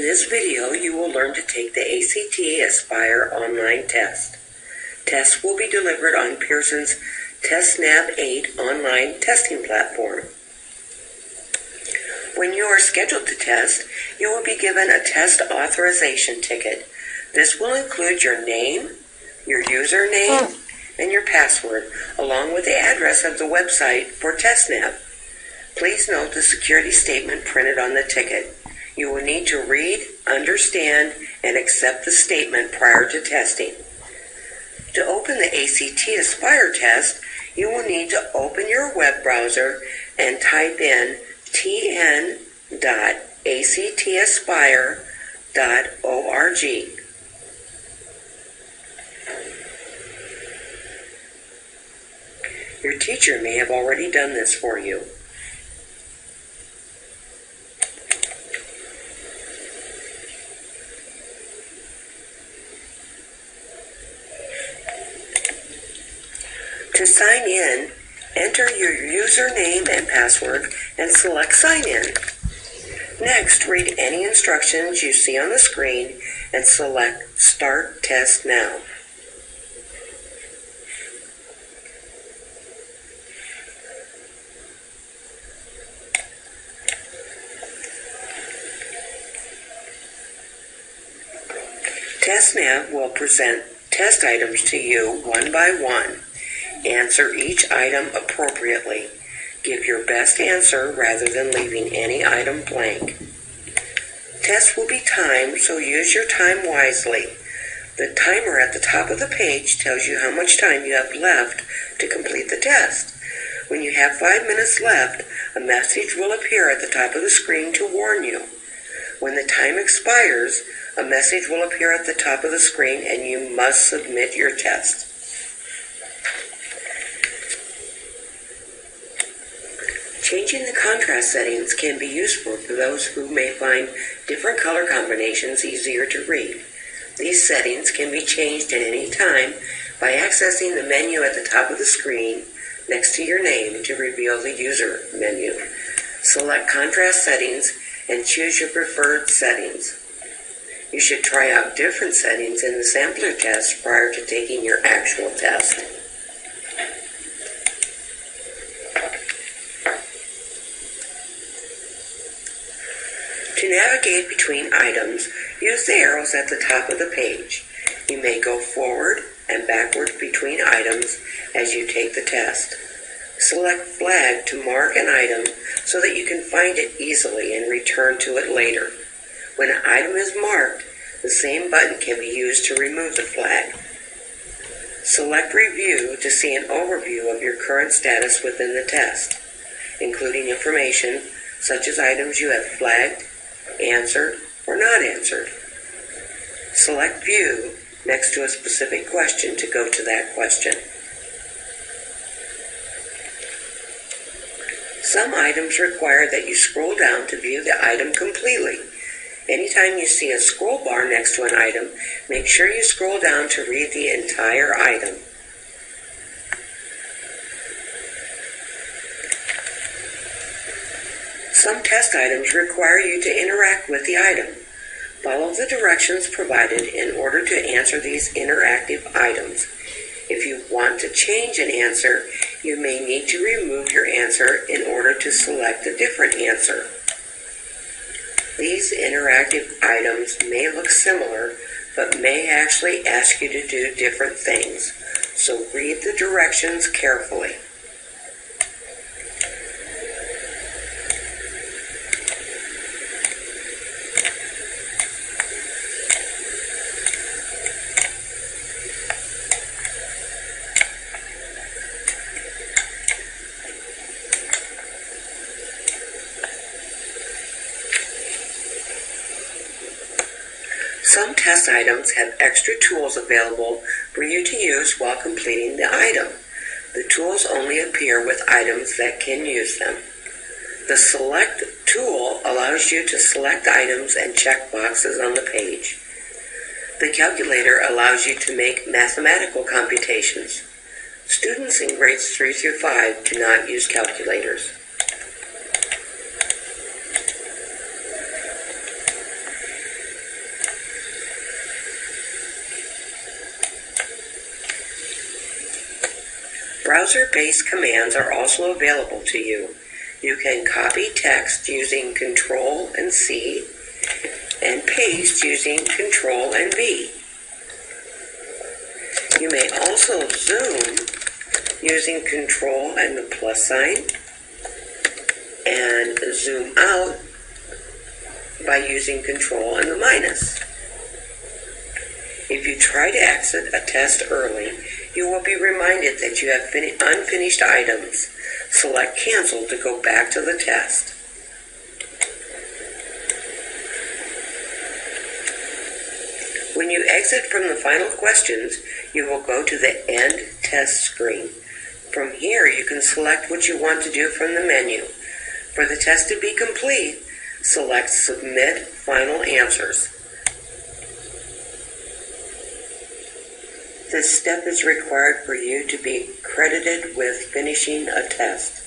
In this video, you will learn to take the ACT ASPIRE online test. Tests will be delivered on Pearson's TestNav 8 online testing platform. When you are scheduled to test, you will be given a test authorization ticket. This will include your name, your username, and your password, along with the address of the website for TestNav. Please note the security statement printed on the ticket. You will need to read, understand, and accept the statement prior to testing. To open the ACT ASPIRE test, you will need to open your web browser and type in tn.actaspire.org. Your teacher may have already done this for you. To sign in, enter your username and password and select Sign In. Next, read any instructions you see on the screen and select Start Test Now. TestNav will present test items to you one by one. Answer each item appropriately. Give your best answer rather than leaving any item blank. Tests will be timed, so use your time wisely. The timer at the top of the page tells you how much time you have left to complete the test. When you have 5 minutes left, a message will appear at the top of the screen to warn you. When the time expires, a message will appear at the top of the screen and you must submit your test. Changing the contrast settings can be useful for those who may find different color combinations easier to read. These settings can be changed at any time by accessing the menu at the top of the screen next to your name to reveal the user menu. Select contrast settings and choose your preferred settings. You should try out different settings in the sampler test prior to taking your actual test. To navigate between items, use the arrows at the top of the page. You may go forward and backward between items as you take the test. Select Flag to mark an item so that you can find it easily and return to it later. When an item is marked, the same button can be used to remove the flag. Select Review to see an overview of your current status within the test, including information such as items you have flagged, answered, or not answered. Select View next to a specific question to go to that question. Some items require that you scroll down to view the item completely. Anytime you see a scroll bar next to an item, make sure you scroll down to read the entire item. Some test items require you to interact with the item. Follow the directions provided in order to answer these interactive items. If you want to change an answer, you may need to remove your answer in order to select a different answer. These interactive items may look similar, but may actually ask you to do different things, so read the directions carefully. Some test items have extra tools available for you to use while completing the item. The tools only appear with items that can use them. The Select tool allows you to select items and check boxes on the page. The Calculator allows you to make mathematical computations. Students in grades 3 through 5 do not use calculators. browser-based commands are also available to you. You can copy text using Control and C and paste using Control and V. You may also zoom using Control and the plus sign and zoom out by using Control and the minus. If you try to exit a test early, you will be reminded that you have unfinished items. Select Cancel to go back to the test. When you exit from the final questions, you will go to the End Test screen. From here, you can select what you want to do from the menu. For the test to be complete, select Submit Final Answers. This step is required for you to be credited with finishing a test.